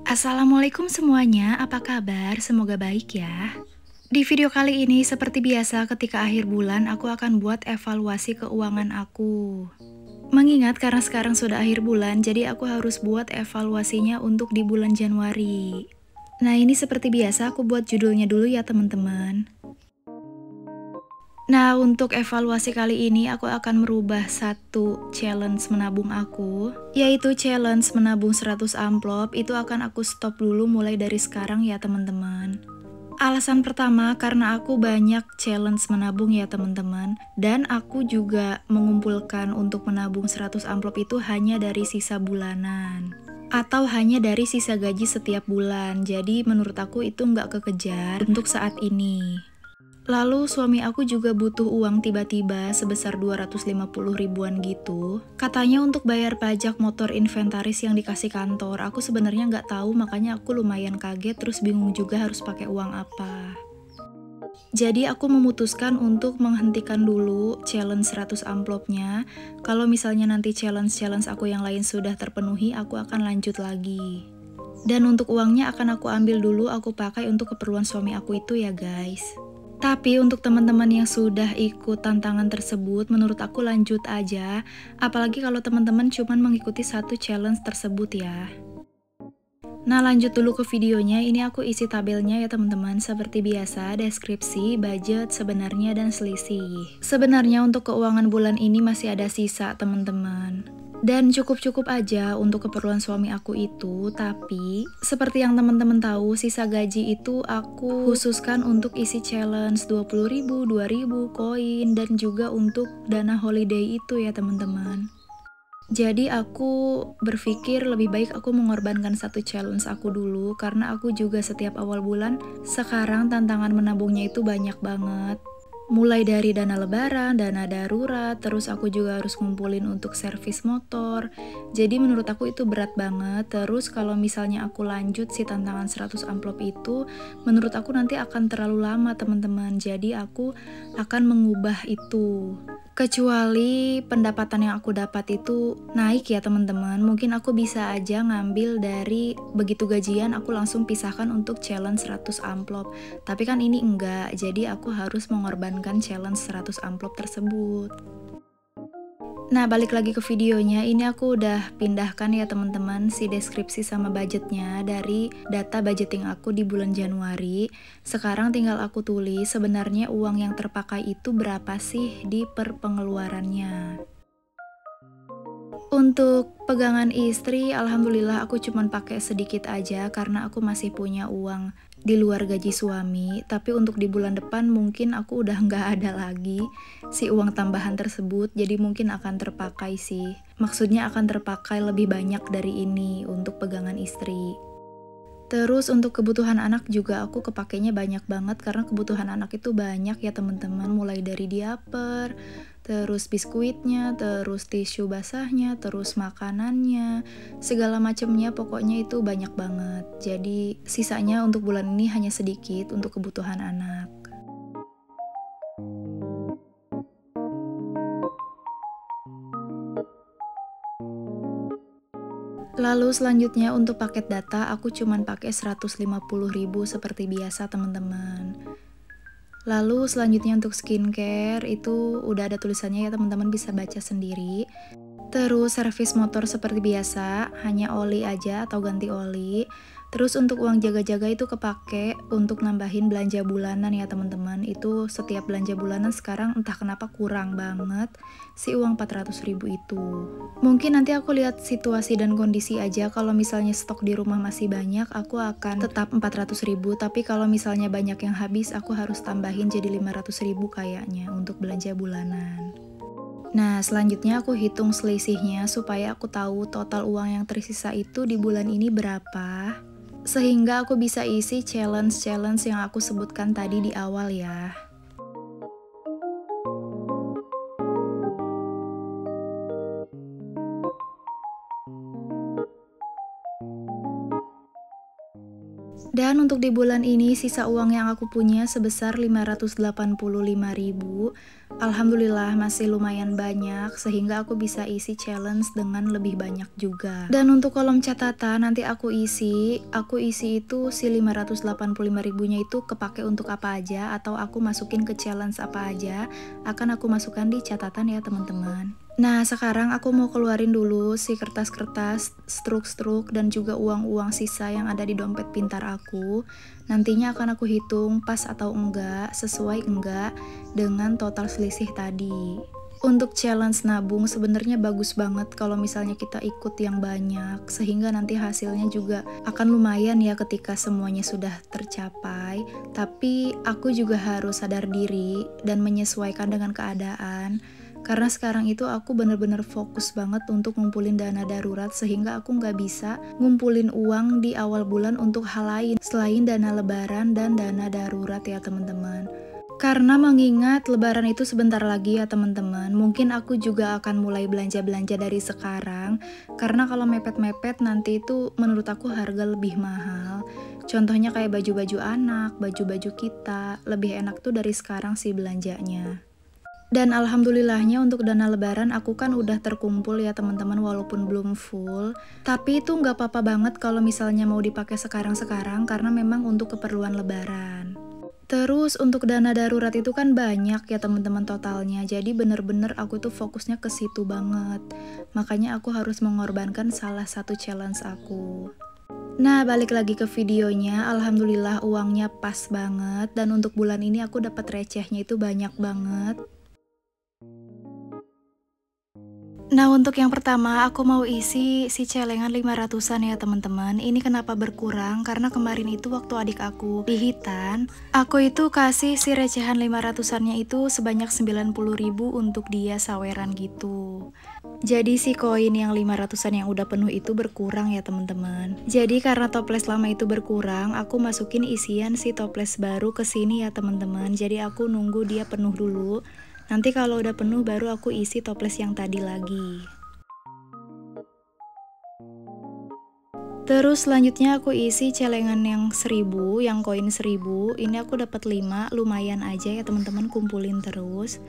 Assalamualaikum semuanya, apa kabar? Semoga baik ya. Di video kali ini, seperti biasa ketika akhir bulan, aku akan buat evaluasi keuangan aku. Mengingat karena sekarang sudah akhir bulan, jadi aku harus buat evaluasinya untuk di bulan Januari. Nah ini seperti biasa, aku buat judulnya dulu ya teman-teman. Nah, untuk evaluasi kali ini aku akan merubah satu challenge menabung aku, yaitu challenge menabung 100 amplop. Itu akan aku stop dulu mulai dari sekarang ya teman-teman. Alasan pertama karena aku banyak challenge menabung ya teman-teman, dan aku juga mengumpulkan untuk menabung 100 amplop itu hanya dari sisa bulanan atau hanya dari sisa gaji setiap bulan. Jadi menurut aku itu nggak kekejar untuk saat ini. Lalu suami aku juga butuh uang tiba-tiba sebesar 250 ribuan gitu. Katanya untuk bayar pajak motor inventaris yang dikasih kantor. Aku sebenarnya nggak tahu, makanya aku lumayan kaget terus bingung juga harus pakai uang apa. Jadi aku memutuskan untuk menghentikan dulu challenge 100 amplopnya. Kalau misalnya nanti challenge aku yang lain sudah terpenuhi, aku akan lanjut lagi. Dan untuk uangnya akan aku ambil dulu, aku pakai untuk keperluan suami aku itu ya guys. Tapi untuk teman-teman yang sudah ikut tantangan tersebut, menurut aku lanjut aja. Apalagi kalau teman-teman cuma mengikuti satu challenge tersebut ya. Nah lanjut dulu ke videonya, ini aku isi tabelnya ya teman-teman. Seperti biasa, deskripsi, budget, sebenarnya, dan selisih. Sebenarnya untuk keuangan bulan ini masih ada sisa teman-teman. Dan cukup-cukup aja untuk keperluan suami aku itu, tapi seperti yang teman-teman tahu, sisa gaji itu aku khususkan untuk isi challenge 20 ribu, 2 ribu, koin, dan juga untuk dana holiday itu ya teman-teman. Jadi aku berpikir lebih baik aku mengorbankan satu challenge aku dulu, karena aku juga setiap awal bulan sekarang tantangan menabungnya itu banyak banget. Mulai dari dana lebaran, dana darurat, terus aku juga harus ngumpulin untuk servis motor. Jadi menurut aku itu berat banget. Terus kalau misalnya aku lanjut si tantangan 100 amplop itu, menurut aku nanti akan terlalu lama teman-teman. Jadi aku akan mengubah itu. Kecuali pendapatan yang aku dapat itu naik ya teman-teman. Mungkin aku bisa aja ngambil dari begitu gajian aku langsung pisahkan untuk challenge 100 amplop. Tapi kan ini enggak, jadi aku harus mengorbankan challenge 100 amplop tersebut. Nah balik lagi ke videonya, ini aku udah pindahkan ya teman-teman si deskripsi sama budgetnya dari data budgeting aku di bulan Januari. Sekarang tinggal aku tulis sebenarnya uang yang terpakai itu berapa sih di per pengeluarannya. Untuk pegangan istri, alhamdulillah aku cuman pakai sedikit aja karena aku masih punya uang di luar gaji suami. Tapi untuk di bulan depan mungkin aku udah nggak ada lagi si uang tambahan tersebut, jadi mungkin akan terpakai sih. Maksudnya akan terpakai lebih banyak dari ini untuk pegangan istri. Terus untuk kebutuhan anak juga aku kepakainya banyak banget karena kebutuhan anak itu banyak ya teman-teman, mulai dari diaper, terus biskuitnya, terus tisu basahnya, terus makanannya, segala macamnya pokoknya itu banyak banget. Jadi sisanya untuk bulan ini hanya sedikit untuk kebutuhan anak. Lalu selanjutnya untuk paket data aku cuman pakai 150.000 seperti biasa teman-teman. Lalu selanjutnya untuk skincare itu udah ada tulisannya ya teman-teman, bisa baca sendiri. Terus servis motor seperti biasa, hanya oli aja atau ganti oli. Terus untuk uang jaga-jaga itu kepake untuk nambahin belanja bulanan ya teman-teman. Itu setiap belanja bulanan sekarang entah kenapa kurang banget si uang 400.000 itu. Mungkin nanti aku lihat situasi dan kondisi aja. Kalau misalnya stok di rumah masih banyak, aku akan tetap 400.000. Tapi kalau misalnya banyak yang habis, aku harus tambahin jadi 500.000 kayaknya untuk belanja bulanan. Nah, selanjutnya aku hitung selisihnya supaya aku tahu total uang yang tersisa itu di bulan ini berapa. Sehingga aku bisa isi challenge-challenge yang aku sebutkan tadi di awal ya. Dan untuk di bulan ini sisa uang yang aku punya sebesar 585.000. Alhamdulillah masih lumayan banyak sehingga aku bisa isi challenge dengan lebih banyak juga. Dan untuk kolom catatan nanti aku isi itu si 585 ribunya itu kepake untuk apa aja atau aku masukin ke challenge apa aja, akan aku masukkan di catatan ya teman-teman. Nah sekarang aku mau keluarin dulu si kertas-kertas, struk-struk dan juga uang-uang sisa yang ada di dompet pintar aku. Nantinya akan aku hitung pas atau enggak, sesuai enggak dengan total selisih tadi. Untuk challenge nabung sebenarnya bagus banget kalau misalnya kita ikut yang banyak, sehingga nanti hasilnya juga akan lumayan ya ketika semuanya sudah tercapai. Tapi aku juga harus sadar diri dan menyesuaikan dengan keadaan. Karena sekarang itu aku bener-bener fokus banget untuk ngumpulin dana darurat sehingga aku nggak bisa ngumpulin uang di awal bulan untuk hal lain selain dana lebaran dan dana darurat ya teman-teman. Karena mengingat lebaran itu sebentar lagi ya teman-teman, mungkin aku juga akan mulai belanja-belanja dari sekarang. Karena kalau mepet-mepet nanti itu menurut aku harga lebih mahal. Contohnya kayak baju-baju anak, baju-baju kita, lebih enak tuh dari sekarang sih belanjanya. Dan alhamdulillahnya untuk dana lebaran aku kan udah terkumpul ya teman-teman walaupun belum full. Tapi itu nggak apa-apa banget kalau misalnya mau dipakai sekarang-sekarang karena memang untuk keperluan lebaran. Terus untuk dana darurat itu kan banyak ya teman-teman totalnya. Jadi bener-bener aku tuh fokusnya ke situ banget. Makanya aku harus mengorbankan salah satu challenge aku. Nah balik lagi ke videonya, alhamdulillah uangnya pas banget. Dan untuk bulan ini aku dapat recehnya itu banyak banget. Nah untuk yang pertama aku mau isi si celengan 500-an ya teman-teman. Ini kenapa berkurang? Karena kemarin itu waktu adik aku pihitan, aku itu kasih si recehan 500-annya itu sebanyak 90.000 untuk dia saweran gitu. Jadi si koin yang 500-an yang udah penuh itu berkurang ya teman-teman. Jadi karena toples lama itu berkurang, aku masukin isian si toples baru ke sini ya teman-teman. Jadi aku nunggu dia penuh dulu. Nanti kalau udah penuh baru aku isi toples yang tadi lagi. Terus selanjutnya aku isi celengan yang 1000, yang koin 1000. Ini aku dapat 5, lumayan aja ya teman-teman, kumpulin terus.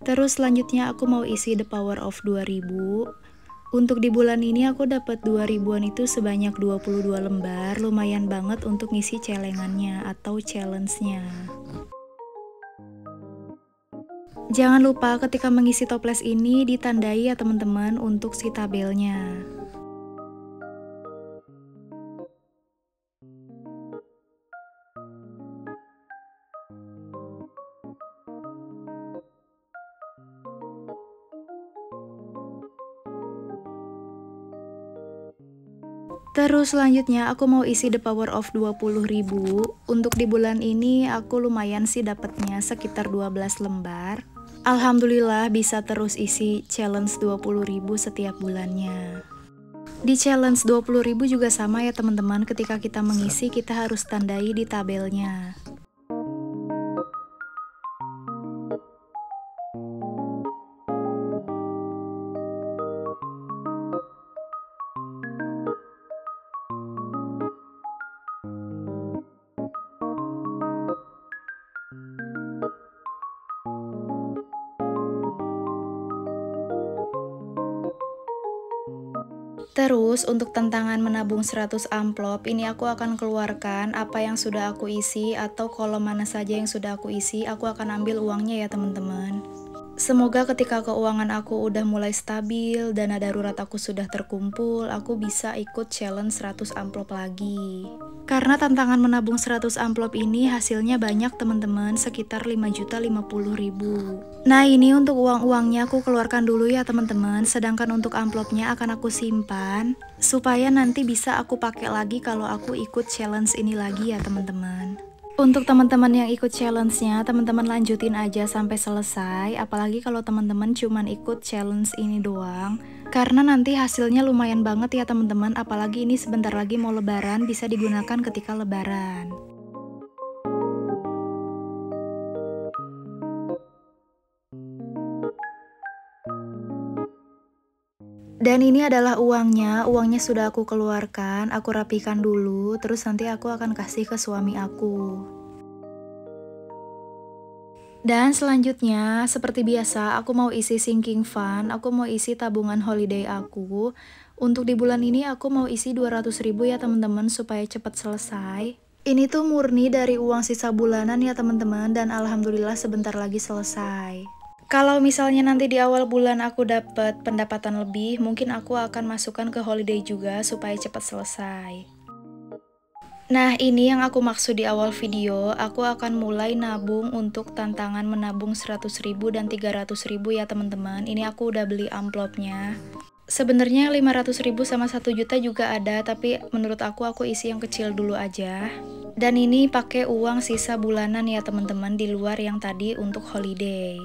Terus selanjutnya aku mau isi the power of 2000. Untuk di bulan ini aku dapat 2000-an itu sebanyak 22 lembar, lumayan banget untuk ngisi celengannya atau challenge-nya. Jangan lupa ketika mengisi toples ini ditandai ya teman-teman untuk si tabelnya. Terus selanjutnya aku mau isi the power of 20.000. Untuk di bulan ini aku lumayan sih dapatnya sekitar 12 lembar. Alhamdulillah bisa terus isi challenge 20.000 setiap bulannya. Di challenge 20.000 juga sama ya teman-teman, ketika kita mengisi kita harus tandai di tabelnya. Terus untuk tantangan menabung 100 amplop ini aku akan keluarkan apa yang sudah aku isi atau kolom mana saja yang sudah aku isi, aku akan ambil uangnya ya teman-teman. Semoga ketika keuangan aku udah mulai stabil, dana darurat aku sudah terkumpul, aku bisa ikut challenge 100 amplop lagi. Karena tantangan menabung 100 amplop ini hasilnya banyak teman-teman, sekitar 5.050.000. Nah ini untuk uang-uangnya aku keluarkan dulu ya teman-teman, sedangkan untuk amplopnya akan aku simpan supaya nanti bisa aku pakai lagi kalau aku ikut challenge ini lagi ya teman-teman. Untuk teman-teman yang ikut challenge-nya, teman-teman lanjutin aja sampai selesai, apalagi kalau teman-teman cuman ikut challenge ini doang. Karena nanti hasilnya lumayan banget ya teman-teman, apalagi ini sebentar lagi mau lebaran, bisa digunakan ketika lebaran. Dan ini adalah uangnya sudah aku keluarkan, aku rapikan dulu, terus nanti aku akan kasih ke suami aku. Dan selanjutnya, seperti biasa, aku mau isi sinking fund, aku mau isi tabungan holiday aku. Untuk di bulan ini aku mau isi 200.000 ya teman-teman supaya cepat selesai. Ini tuh murni dari uang sisa bulanan ya teman-teman, dan alhamdulillah sebentar lagi selesai. Kalau misalnya nanti di awal bulan aku dapat pendapatan lebih, mungkin aku akan masukkan ke holiday juga supaya cepat selesai. Nah, ini yang aku maksud di awal video, aku akan mulai nabung untuk tantangan menabung 100.000 dan 300.000 ya teman-teman. Ini aku udah beli amplopnya. Sebenarnya 500.000 sama 1 juta juga ada, tapi menurut aku isi yang kecil dulu aja. Dan ini pakai uang sisa bulanan ya teman-teman, di luar yang tadi untuk holiday.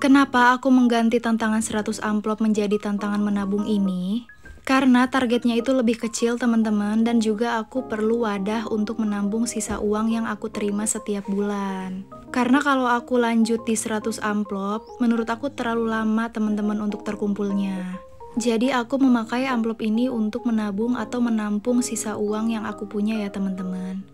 Kenapa aku mengganti tantangan 100 amplop menjadi tantangan menabung ini? Karena targetnya itu lebih kecil teman-teman, dan juga aku perlu wadah untuk menabung sisa uang yang aku terima setiap bulan. Karena kalau aku lanjut di 100 amplop, menurut aku terlalu lama teman-teman untuk terkumpulnya. Jadi aku memakai amplop ini untuk menabung atau menampung sisa uang yang aku punya ya teman-teman.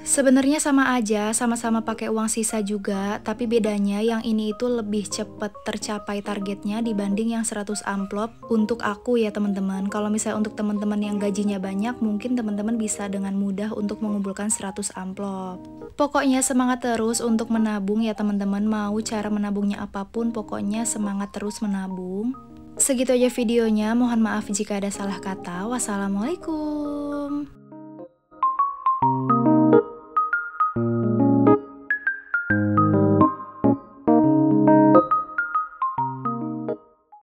Sebenarnya sama aja, sama-sama pakai uang sisa juga, tapi bedanya yang ini itu lebih cepat tercapai targetnya dibanding yang 100 amplop untuk aku ya teman-teman. Kalau misalnya untuk teman-teman yang gajinya banyak, mungkin teman-teman bisa dengan mudah untuk mengumpulkan 100 amplop. Pokoknya semangat terus untuk menabung ya teman-teman, mau cara menabungnya apapun, pokoknya semangat terus menabung. Segitu aja videonya, mohon maaf jika ada salah kata. Wassalamualaikum.